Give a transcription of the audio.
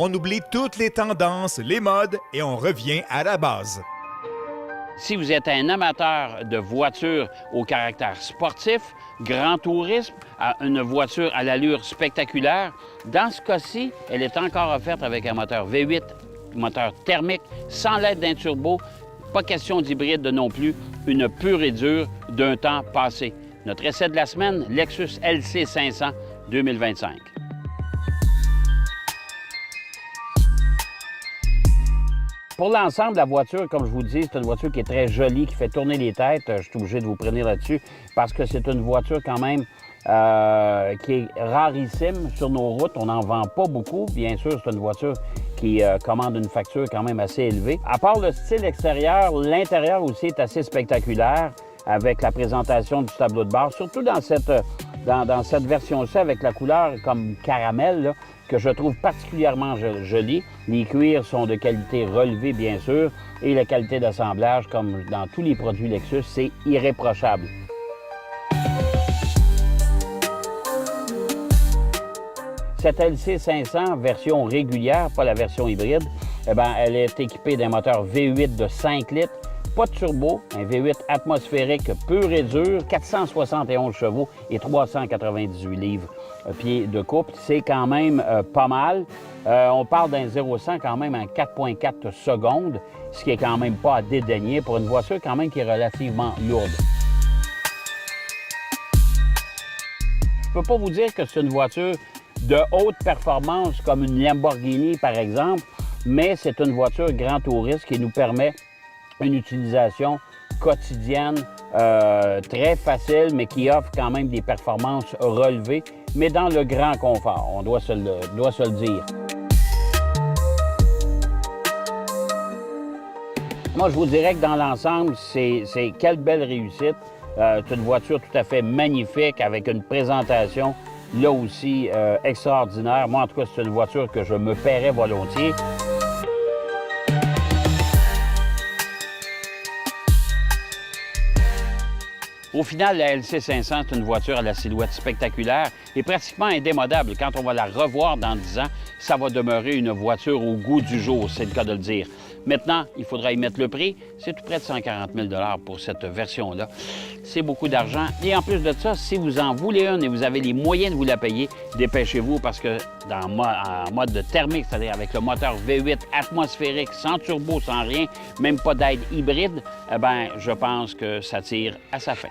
On oublie toutes les tendances, les modes et on revient à la base. Si vous êtes un amateur de voitures au caractère sportif, grand tourisme, une voiture à l'allure spectaculaire, dans ce cas-ci, elle est encore offerte avec un moteur V8, moteur thermique, sans l'aide d'un turbo, pas question d'hybride non plus, une pure et dure d'un temps passé. Notre essai de la semaine, Lexus LC 500 2025. Pour l'ensemble de la voiture, comme je vous dis, c'est une voiture qui est très jolie, qui fait tourner les têtes. Je suis obligé de vous prévenir là-dessus parce que c'est une voiture quand même qui est rarissime sur nos routes. On n'en vend pas beaucoup. Bien sûr, c'est une voiture qui commande une facture quand même assez élevée. À part le style extérieur, l'intérieur aussi est assez spectaculaire avec la présentation du tableau de bord, surtout dans cette version-ci avec la couleur comme caramel, là, que je trouve particulièrement jolie. Les cuirs sont de qualité relevée, bien sûr, et la qualité d'assemblage, comme dans tous les produits Lexus, c'est irréprochable. Cette LC 500, version régulière, pas la version hybride, eh bien, elle est équipée d'un moteur V8 de 5 litres, pas de turbo, un V8 atmosphérique pur et dur, 471 chevaux et 398 livres pieds de couple. C'est quand même pas mal. On parle d'un 0-100 quand même en 4,4 secondes, ce qui est quand même pas à dédaigner pour une voiture quand même qui est relativement lourde. Je peux pas vous dire que c'est une voiture de haute performance comme une Lamborghini par exemple, mais c'est une voiture grand tourisme qui nous permet une utilisation quotidienne très facile, mais qui offre quand même des performances relevées, mais dans le grand confort, on doit se le dire. Moi, je vous dirais que dans l'ensemble, c'est quelle belle réussite. C'est une voiture tout à fait magnifique avec une présentation là aussi extraordinaire. Moi, en tout cas, c'est une voiture que je me paierais volontiers. Au final, la LC 500 est une voiture à la silhouette spectaculaire et pratiquement indémodable. Quand on va la revoir dans 10 ans, ça va demeurer une voiture au goût du jour, c'est le cas de le dire. Maintenant, il faudra y mettre le prix. C'est tout près de 140 000 $ pour cette version-là. C'est beaucoup d'argent. Et en plus de ça, si vous en voulez une et vous avez les moyens de vous la payer, dépêchez-vous parce que en mode de thermique, c'est-à-dire avec le moteur V8 atmosphérique, sans turbo, sans rien, même pas d'aide hybride, eh bien, je pense que ça tire à sa fin.